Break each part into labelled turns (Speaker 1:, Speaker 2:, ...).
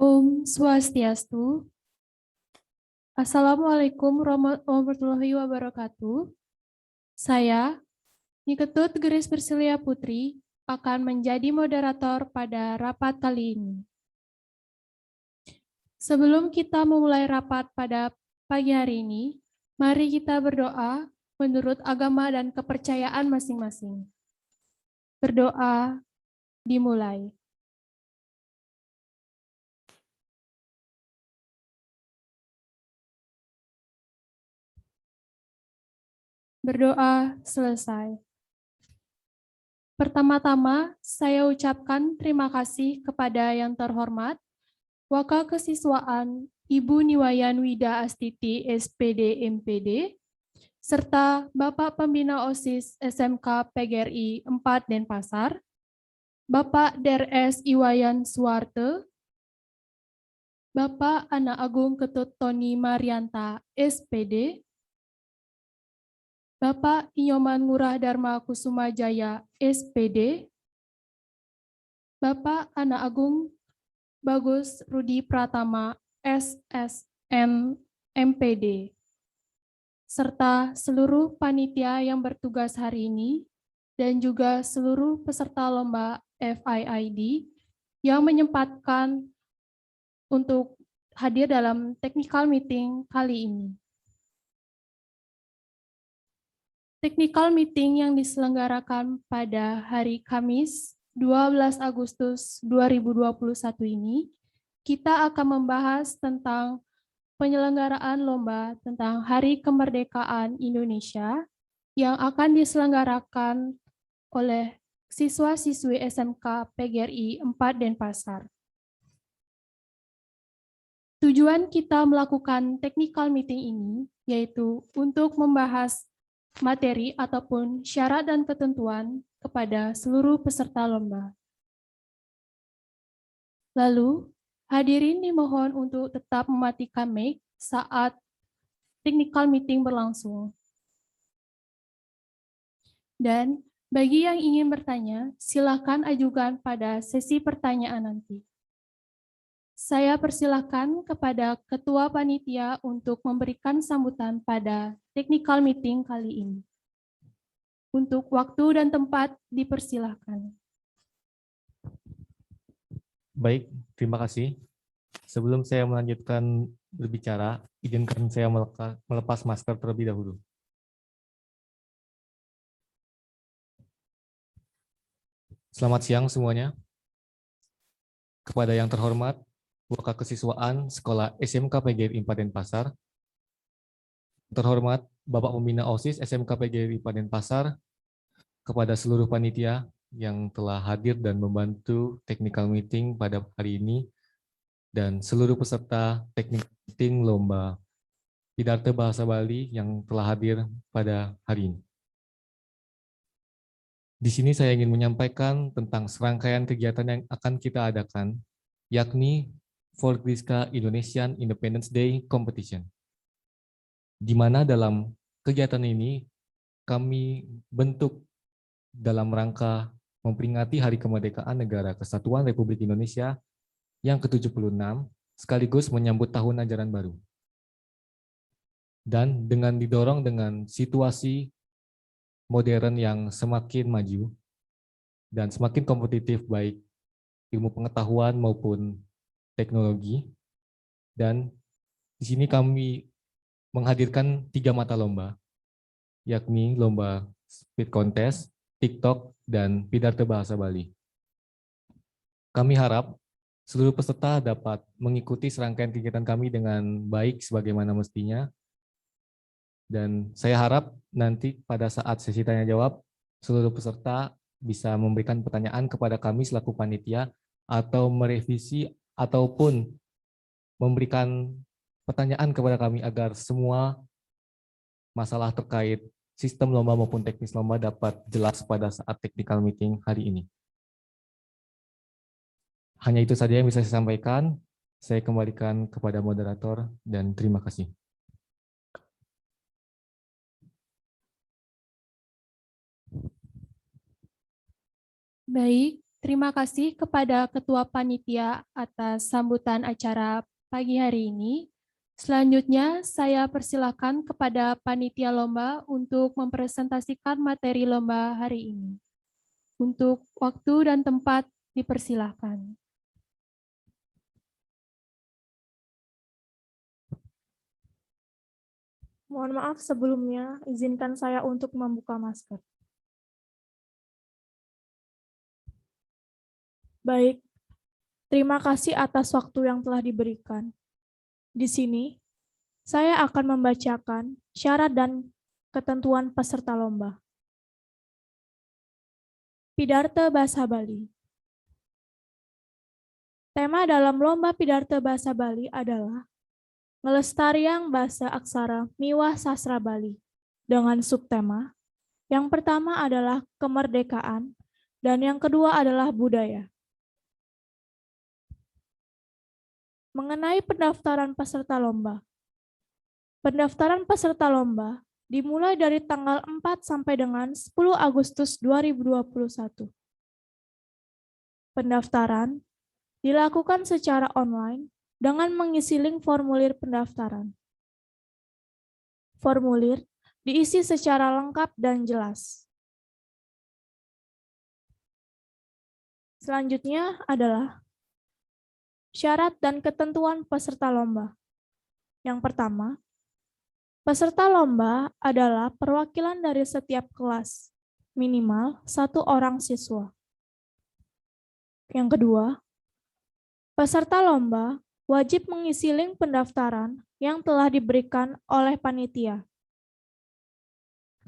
Speaker 1: Om Swastiastu. Assalamualaikum warahmatullahi wabarakatuh. Saya, Niketut Geris Berselia Putri, akan menjadi moderator pada rapat kali ini. Sebelum kita memulai rapat pada pagi hari ini, mari kita berdoa menurut agama dan kepercayaan masing-masing. Berdoa dimulai. Berdoa selesai. Pertama-tama, saya ucapkan terima kasih kepada yang terhormat Waka Kesiswaan Ibu Niwayan Wida Astiti SPD MPD, serta Bapak Pembina OSIS SMK PGRI 4 Denpasar, Bapak DRS Iwayan Suwarte, Bapak Anak Agung Ketut Tony Marianta SPD, Bapak Inyoman Ngurah Dharma Kusuma Jaya SPD, Bapak Anak Agung Bagus Rudi Pratama SSN MPD, serta seluruh panitia yang bertugas hari ini, dan juga seluruh peserta lomba FIID yang menyempatkan untuk hadir dalam technical meeting kali ini. Technical meeting yang diselenggarakan pada hari Kamis 12 Agustus 2021 ini, kita akan membahas tentang penyelenggaraan lomba tentang Hari Kemerdekaan Indonesia yang akan diselenggarakan oleh siswa-siswi SMK PGRI 4 Denpasar. Tujuan kita melakukan technical meeting ini yaitu untuk membahas materi ataupun syarat dan ketentuan kepada seluruh peserta lomba. Lalu, hadirin dimohon untuk tetap mematikan mic saat technical meeting berlangsung. Dan bagi yang ingin bertanya, silakan ajukan pada sesi pertanyaan nanti. Saya persilakan kepada Ketua Panitia untuk memberikan sambutan pada technical meeting kali ini. Untuk waktu dan tempat dipersilahkan.
Speaker 2: Baik, terima kasih. Sebelum saya melanjutkan berbicara, izinkan saya melepas masker terlebih dahulu. Selamat siang semuanya. Kepada yang terhormat, Waka Kesiswaan Sekolah SMK PGRI 4 Denpasar, terhormat Bapak Pembina OSIS SMK PGRI 4 Denpasar, kepada seluruh panitia yang telah hadir dan membantu technical meeting pada hari ini, dan seluruh peserta technical meeting lomba Pidato Bahasa Bali yang telah hadir pada hari ini. Di sini saya ingin menyampaikan tentang serangkaian kegiatan yang akan kita adakan, yakni Folkliska Indonesian Independence Day Competition, di mana dalam kegiatan ini kami bentuk dalam rangka memperingati Hari Kemerdekaan Negara Kesatuan Republik Indonesia yang ke-76, sekaligus menyambut tahun ajaran baru. Dan dengan didorong dengan situasi modern yang semakin maju dan semakin kompetitif baik ilmu pengetahuan maupun teknologi, dan di sini kami menghadirkan 3 mata lomba, yakni lomba speed contest, TikTok, dan pidato bahasa Bali. Kami harap seluruh peserta dapat mengikuti serangkaian kegiatan kami dengan baik sebagaimana mestinya. Dan saya harap nanti pada saat sesi tanya jawab, seluruh peserta bisa memberikan pertanyaan kepada kami selaku panitia atau merevisi ataupun memberikan pertanyaan kepada kami agar semua masalah terkait sistem lomba maupun teknis lomba dapat jelas pada saat technical meeting hari ini. Hanya itu saja yang bisa saya sampaikan. Saya kembalikan kepada moderator dan terima kasih.
Speaker 1: Baik, Terima kasih kepada Ketua Panitia atas sambutan acara pagi hari ini. Selanjutnya, saya persilakan kepada Panitia Lomba untuk mempresentasikan materi lomba hari ini. Untuk waktu dan tempat dipersilakan.
Speaker 3: Mohon maaf sebelumnya, izinkan saya untuk membuka masker. Baik, terima kasih atas waktu yang telah diberikan. Di sini, saya akan membacakan syarat dan ketentuan peserta lomba. Pidarta Bahasa Bali. Tema dalam lomba Pidarta Bahasa Bali adalah Ngelestariang Bahasa Aksara Miwah Sastra Bali dengan subtema yang pertama adalah kemerdekaan dan yang kedua adalah budaya. Mengenai pendaftaran peserta lomba. Pendaftaran peserta lomba dimulai dari tanggal 4 sampai dengan 10 Agustus 2021. Pendaftaran dilakukan secara online dengan mengisi link formulir pendaftaran. Formulir diisi secara lengkap dan jelas. Selanjutnya adalah syarat dan ketentuan peserta lomba. Yang pertama, peserta lomba adalah perwakilan dari setiap kelas, minimal 1 orang siswa. Yang kedua, peserta lomba wajib mengisi link pendaftaran yang telah diberikan oleh panitia.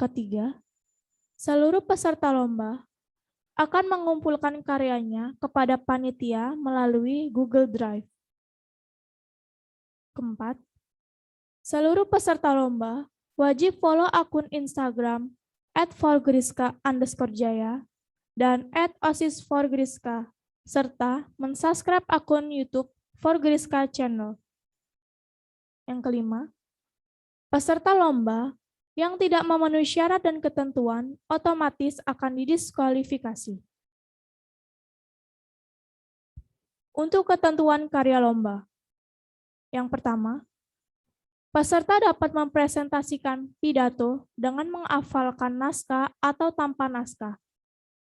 Speaker 3: Ketiga, seluruh peserta lomba akan mengumpulkan karyanya kepada panitia melalui Google Drive. Keempat, seluruh peserta lomba wajib follow akun Instagram @forgriska_jaya dan @osisforgriska serta mensubscribe akun YouTube Forgriska Channel. Yang kelima, peserta lomba yang tidak memenuhi syarat dan ketentuan otomatis akan didiskualifikasi. Untuk ketentuan karya lomba. Yang pertama, peserta dapat mempresentasikan pidato dengan menghafalkan naskah atau tanpa naskah.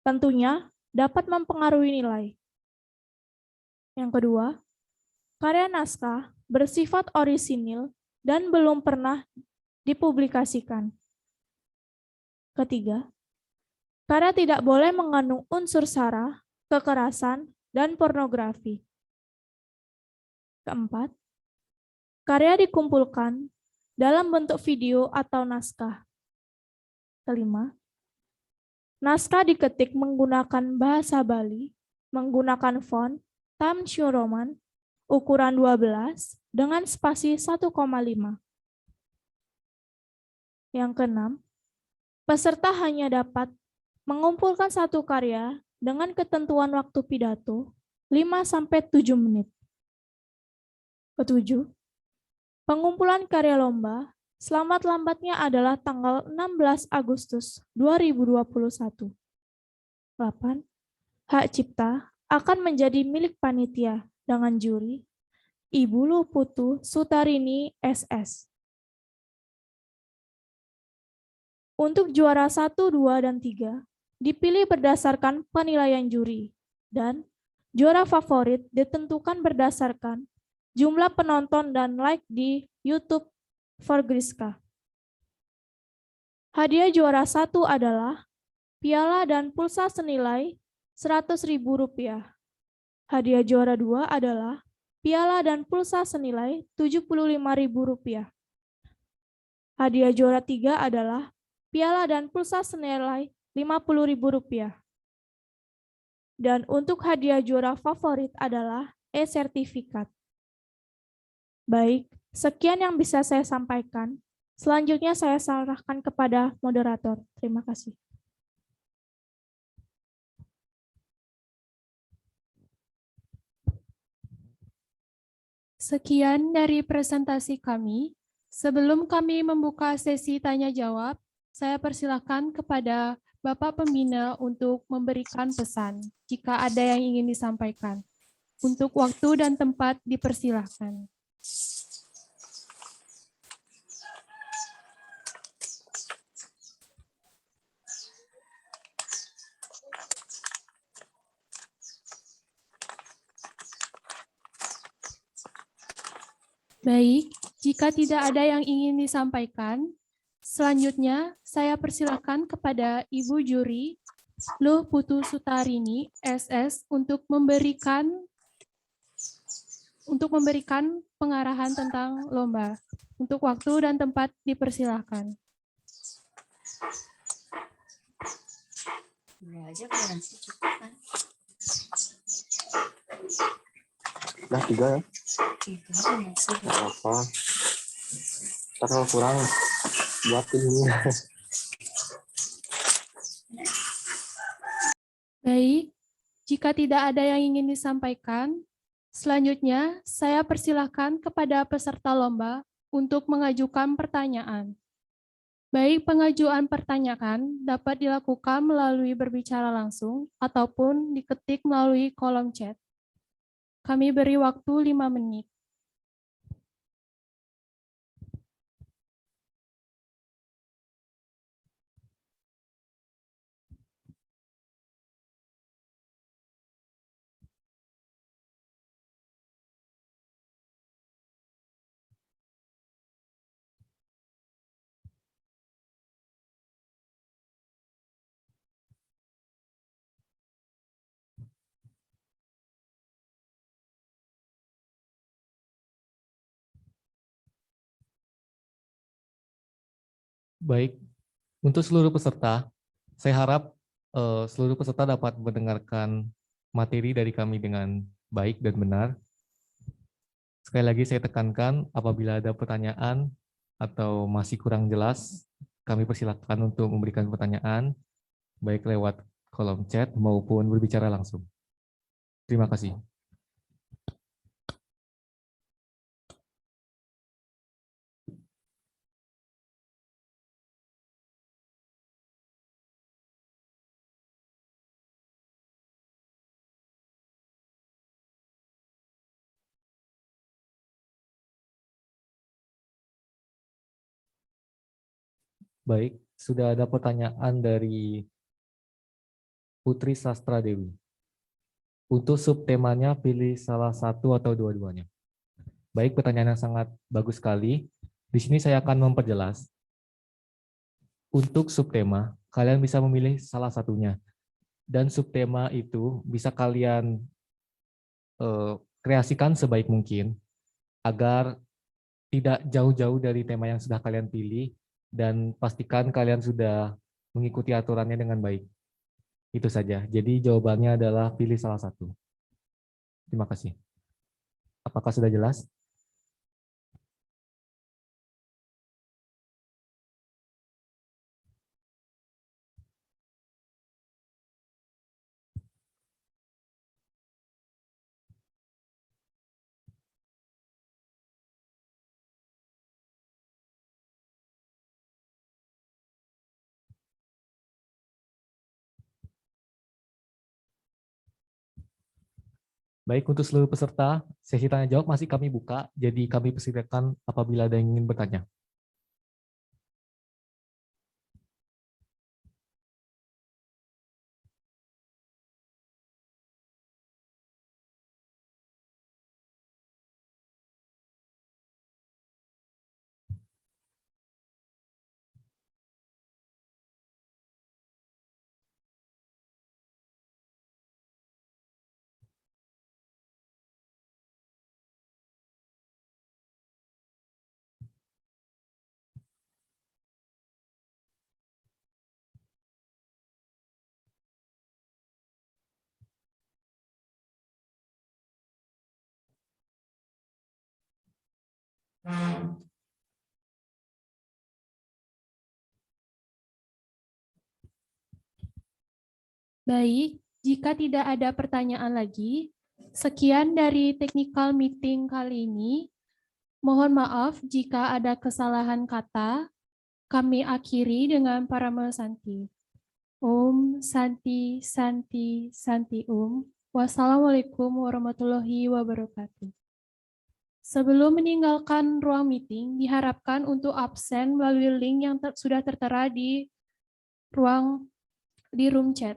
Speaker 3: Tentunya dapat mempengaruhi nilai. Yang kedua, karya naskah bersifat orisinil dan belum pernah dipublikasikan. Ketiga, karya tidak boleh mengandung unsur sara, kekerasan, dan pornografi. Keempat, karya dikumpulkan dalam bentuk video atau naskah. Kelima, naskah diketik menggunakan bahasa Bali, menggunakan font Times New Roman, ukuran 12 dengan spasi 1,5. Yang keenam, peserta hanya dapat mengumpulkan 1 karya dengan ketentuan waktu pidato 5-7 menit. Ketujuh, pengumpulan karya lomba selamat-lambatnya adalah tanggal 16 Agustus 2021. 8. Hak cipta akan menjadi milik panitia dengan juri Ibu Luputu Sutarini SS. Untuk juara 1, 2, dan 3 dipilih berdasarkan penilaian juri dan juara favorit ditentukan berdasarkan jumlah penonton dan like di YouTube Forgriska. Hadiah juara 1 adalah piala dan pulsa senilai Rp100.000. Hadiah juara 2 adalah piala dan pulsa senilai Rp75.000. Hadiah juara 3 adalah piala dan pulsa senilai Rp50.000. Dan untuk hadiah juara favorit adalah e-sertifikat. Baik, sekian yang bisa saya sampaikan. Selanjutnya saya serahkan kepada moderator. Terima kasih.
Speaker 1: Sekian dari presentasi kami. Sebelum kami membuka sesi tanya jawab, saya persilakan kepada Bapak Pembina untuk memberikan pesan jika ada yang ingin disampaikan. Untuk waktu dan tempat dipersilahkan. Baik, jika tidak ada yang ingin disampaikan, selanjutnya saya persilakan kepada Ibu Juri Luh Putu Sutarini, SS, untuk memberikan pengarahan tentang lomba. Untuk waktu dan tempat dipersilahkan.
Speaker 4: Nah, 3 ya. Nggak apa. Ntar kalau kurang buatin ini.
Speaker 1: Baik, jika tidak ada yang ingin disampaikan, selanjutnya saya persilahkan kepada peserta lomba untuk mengajukan pertanyaan. Baik pengajuan pertanyaan dapat dilakukan melalui berbicara langsung ataupun diketik melalui kolom chat. Kami beri waktu 5 menit.
Speaker 2: Baik, untuk seluruh peserta, saya harap seluruh peserta dapat mendengarkan materi dari kami dengan baik dan benar. Sekali lagi saya tekankan, apabila ada pertanyaan atau masih kurang jelas, kami persilakan untuk memberikan pertanyaan, baik lewat kolom chat maupun berbicara langsung. Terima kasih. Baik, sudah ada pertanyaan dari Putri Sastra Dewi. Untuk subtemanya pilih salah satu atau dua-duanya. Baik, pertanyaan yang sangat bagus sekali. Di sini saya akan memperjelas. Untuk subtema, kalian bisa memilih salah satunya. Dan subtema itu bisa kalian kreasikan sebaik mungkin agar tidak jauh-jauh dari tema yang sudah kalian pilih, dan pastikan kalian sudah mengikuti aturannya dengan baik. Itu saja. Jadi jawabannya adalah pilih salah satu. Terima kasih. Apakah sudah jelas? Baik, untuk seluruh peserta, sesi tanya jawab masih kami buka, jadi kami persilakan apabila ada yang ingin bertanya.
Speaker 1: Baik, jika tidak ada pertanyaan lagi, sekian dari technical meeting kali ini. Mohon maaf jika ada kesalahan kata. Kami akhiri dengan Paramahansa Santi. Santi, Santi, Santi Wassalamualaikum warahmatullahi wabarakatuh. Sebelum meninggalkan ruang meeting, diharapkan untuk absen melalui link yang sudah tertera di room chat.